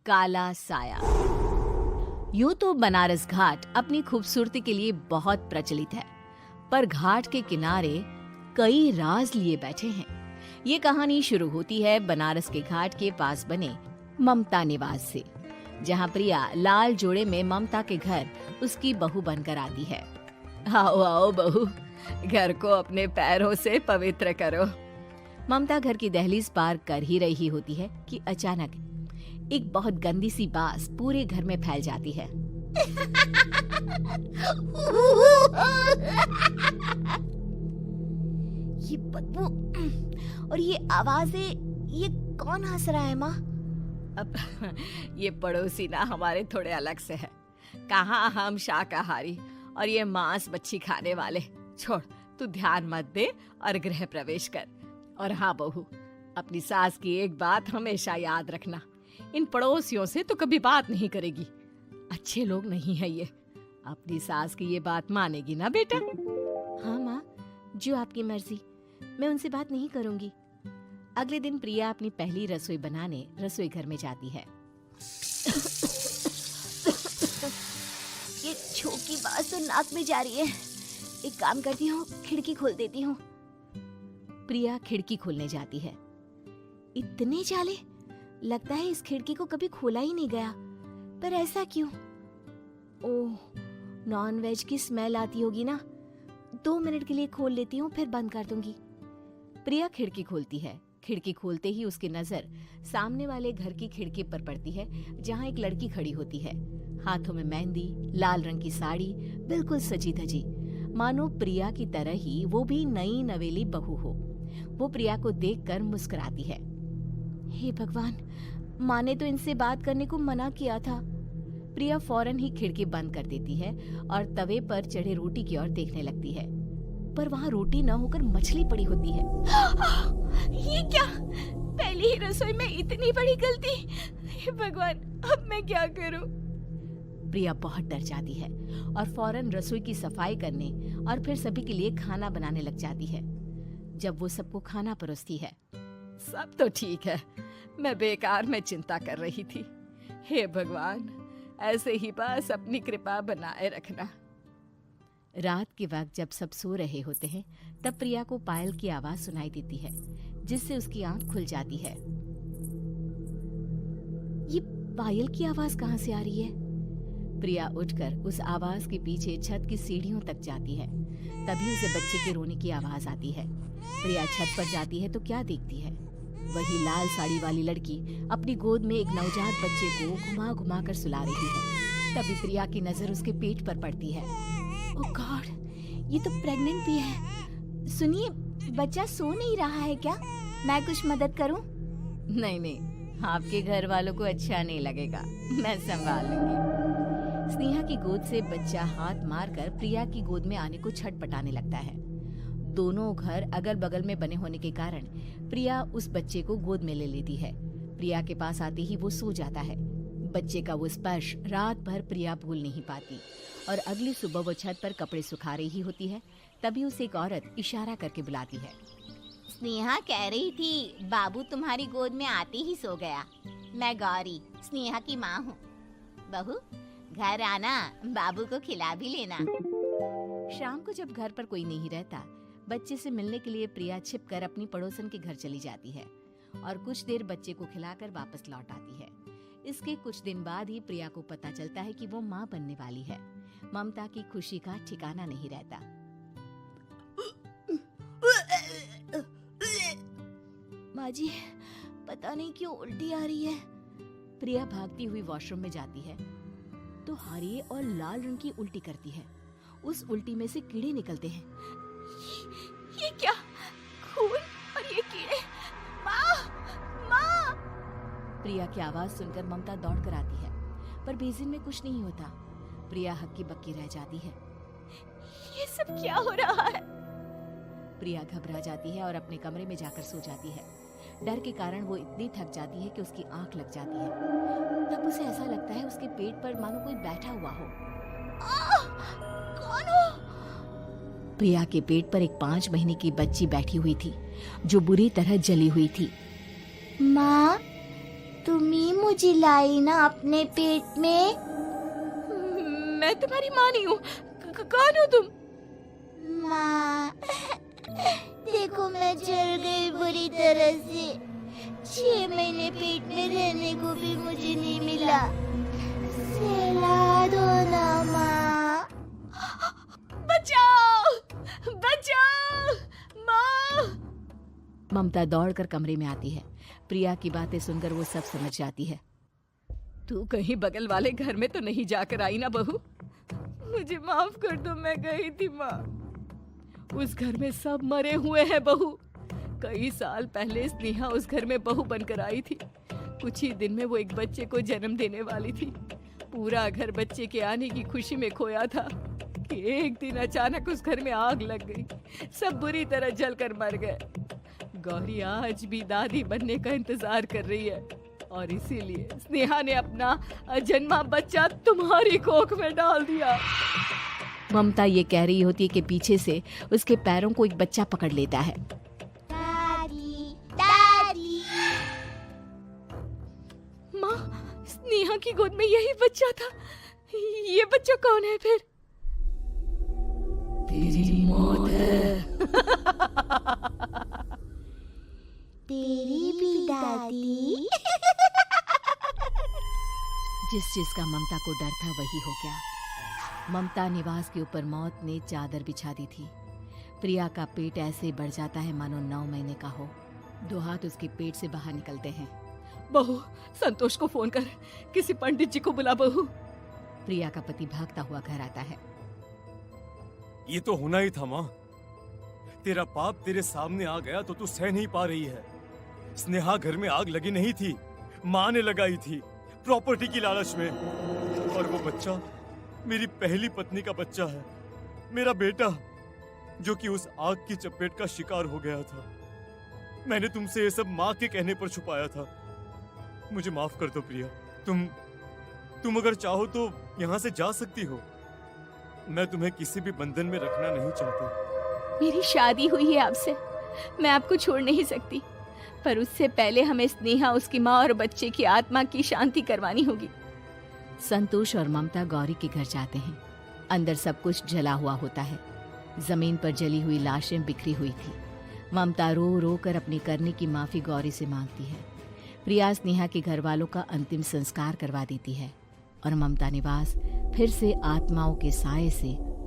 काला साया। यूं तो बनारस घाट अपनी खूबसूरती के लिए बहुत प्रचलित है, पर घाट के किनारे कई राज लिए बैठे हैं। ये कहानी शुरू होती है बनारस के घाट के पास बने ममता निवास से, जहाँ प्रिया लाल जोड़े में ममता के घर उसकी बहू बनकर आती है। आओ आओ बहू, घर को अपने पैरों से पवित्र करो। ममता घर की दहलीज पार कर ही रही होती है कि अचानक एक बहुत गंदी सी बास पूरे घर में फैल जाती है। ये बदबू और ये आवाजें, ये कौन हंस रहा है माँ? अब ये पड़ोसी ना हमारे थोड़े अलग से है। कहाँ हम शाकाहारी और ये मांस मच्छी खाने वाले। छोड़, तू ध्यान मत दे और गृह प्रवेश कर। और हाँ बहू, अपनी सास की एक बात हमेशा याद रखना, इन पड़ोसियों से तो कभी बात नहीं करेगी। अच्छे लोग नहीं है ये। अपनी सास की ये बात मानेगी ना बेटा? हाँ माँ, जो आपकी मर्जी, मैं उनसे बात नहीं करूंगी। अगले दिन प्रिया अपनी पहली रसोई बनाने रसोई घर में जाती है। ये छोकी बात तो नाक में जा रही है। एक काम करती हूँ, खिड़की खोल देती हूँ। प्रिया खिड़की खोलने जाती है। इतने जाले, लगता है इस खिड़की को कभी खोला ही नहीं गया। पर ऐसा क्यों? ओह, नॉन वेज की स्मेल आती होगी ना। 2 मिनट के लिए खोल लेती हूँ, फिर बंद कर दूंगी। प्रिया खिड़की खोलती है। खिड़की खोलते ही उसकी नजर सामने वाले घर की खिड़की पर पड़ती है, जहाँ एक लड़की खड़ी होती है। हाथों में मेहंदी, लाल रंग की साड़ी, बिल्कुल सजी धजी, मानो प्रिया की तरह ही वो भी नई नवेली बहू हो। वो प्रिया को देखकर मुस्कुराती है। हे भगवान, माँ ने तो इनसे बात करने को मना किया था। प्रिया फौरन ही खिड़की बंद कर देती है और तवे पर चढ़े रोटी की ओर देखने लगती है, पर वहाँ रोटी न होकर मछली पड़ी होती है। ये क्या? पहली ही रसोई में इतनी बड़ी गलती। हे भगवान, अब मैं क्या करूं? प्रिया बहुत डर जाती है और फौरन रसोई की सफाई करने और फिर सभी के लिए खाना बनाने लग जाती है। जब वो सबको खाना परोसती है, सब तो ठीक है, मैं बेकार में चिंता कर रही थी। हे भगवान, ऐसे ही बस अपनी कृपा बनाए रखना। रात के वक्त जब सब सो रहे होते हैं, तब प्रिया को पायल की आवाज सुनाई देती है, जिससे उसकी आंख खुल जाती है। ये पायल की आवाज कहाँ से आ रही है? प्रिया उठकर उस आवाज के पीछे छत की सीढ़ियों तक जाती है। तभी उसे बच्चे के रोने की आवाज आती है। प्रिया छत पर जाती है तो क्या देखती है? वही लाल साड़ी वाली लड़की अपनी गोद में एक नवजात बच्चे को घुमा घुमा कर सुला रही है। तभी प्रिया की नजर उसके पेट पर पड़ती है। ओह गॉड, ये तो प्रेग्नेंट भी है। सुनिए, बच्चा सो नहीं रहा है क्या? मैं कुछ मदद करूं? नहीं नहीं, आपके घर वालों को अच्छा नहीं लगेगा, मैं संभाल लूंगी। स्नेहा की गोद से बच्चा हाथ मारकर प्रिया की गोद में आने को छटपटाने लगता है। दोनों घर अगल बगल में बने होने के कारण प्रिया उस बच्चे को गोद में ले लेती है। प्रिया के पास आते ही वो सो जाता है। बच्चे का वो स्पर्श रात भर प्रिया भूल नहीं पाती और अगली सुबह वो छत पर कपड़े सुखा रही होती है। तभी उसे एक औरत इशारा करके बुलाती है। स्नेहा कह रही थी बाबू तुम्हारी गोद में आते ही सो गया। मैं गौरी, स्नेहा की माँ हूँ। बहू, घर आना, बाबू को खिला भी लेना। शाम को जब घर पर कोई नहीं रहता, बच्चे से मिलने के लिए प्रिया छिपकर अपनी पड़ोसन के घर चली जाती है और कुछ देर बच्चे को खिलाकर वापस लौट आती है। इसके कुछ दिन बाद ही प्रिया को पता चलता है कि वो माँ बनने वाली है। ममता की खुशी का ठिकाना नहीं रहता। माँ जी, पता नहीं क्यों उल्टी आ रही है। प्रिया भागती हुई वॉशरूम में जाती है तो हरे और लाल रंग की उल्टी करती है। उस उल्टी में से कीड़े निकलते हैं। ये क्या? खून और ये कीड़े! माँ! माँ! प्रिया की आवाज सुनकर ममता दौड़ कर आती है, पर बेसिन में कुछ नहीं होता। प्रिया हक्की बक्की रह जाती है। ये सब क्या हो रहा है? प्रिया घबरा जाती है और अपने कमरे में जाकर सो जाती है। डर के कारण वो इतनी थक जाती है कि उसकी आंख लग जाती है। तब उसे ऐसा लगता है उसके पेट पर मानो कोई बैठा हुआ हो। कौन हो? प्रिया के पेट पर एक 5 महीने की बच्ची बैठी हुई थी, जो बुरी तरह जली हुई थी। माँ, तुम ही मुझे लाई ना अपने पेट में। मैं तुम्हारी माँ नहीं हूँ। कौन हो तुम? माँ, देखो मैं जल गई बुरी तरह से। 6 महीने पेट में रहने को भी मुझे नहीं मिला। सहला दो ना माँ। बचाओ, बचाओ, माँ। ममता दौड़कर कमरे में आती है। प्रिया की बातें सुनकर वो सब समझ जाती है। तू कहीं बगल वाले घर में तो नहीं जाकर आई ना बहू? मुझे माफ कर दो, मैं गई थी माँ। उस घर में सब मरे हुए हैं बहू। कई साल पहले स्नेहा उस घर में बहू बनकर आई थी। कुछ ही दिन में वो एक बच्चे को जन्म देने वाली थी। पूरा घर बच्चे के आने की खुशी में खोया था कि एक दिन अचानक उस घर में आग लग गई। सब बुरी तरह जलकर मर गए। गौरी आज भी दादी बनने का इंतजार कर रही है और इसीलिए स्नेहा ने अपना अजन्मा बच्चा तुम्हारी कोख में डाल दिया। ममता ये कह रही होती है कि पीछे से उसके पैरों को एक बच्चा पकड़ लेता है। दादी, दादी। माँ, स्नेहा की गोद में यही बच्चा था। ये बच्चा कौन है फिर? तेरी मौत है। तेरी भी दादी। जिस चीज का ममता को डर था वही हो गया। ममता निवास के ऊपर मौत ने चादर बिछा दी थी। प्रिया का पेट ऐसे बढ़ जाता है मानो 9 महीने का हो। 2 हाथ उसके पेट से बाहर निकलते हैं। बहू, संतोष को फोन कर, किसी पंडित जी को बुला बहू। प्रिया का पति भागता हुआ घर आता है। ये तो होना ही था माँ। तेरा पाप तेरे सामने आ गया तो तू सह नहीं पा रही है। स्नेहा घर में आग लगी नहीं थी, माँ ने लगाई थी, प्रॉपर्टी की लालच में। और वो बच्चा मेरी पहली पत्नी का बच्चा है, मेरा बेटा, जो कि उस आग की चपेट का शिकार हो गया था। मैंने तुमसे ये सब माँ के कहने पर छुपाया था। मुझे माफ कर दो प्रिया। तुम अगर चाहो तो यहाँ से जा सकती हो। मैं तुम्हें किसी भी बंधन में रखना नहीं चाहता। मेरी शादी हुई है आपसे, मैं आपको छोड़ नहीं सकती, पर उससे पहले हमें स्नेहा, उसकी माँ और बच्चे की आत्मा की शांति करवानी होगी। संतोष और ममता गौरी के घर जाते हैं। अंदर सब कुछ जला हुआ होता है। जमीन पर जली हुई लाशें बिखरी हुई थी। ममता रो रो कर अपने करने की माफी गौरी से मांगती है। प्रिया स्नेहा के घर वालों का अंतिम संस्कार करवा देती है और ममता निवास फिर से आत्माओं के साए से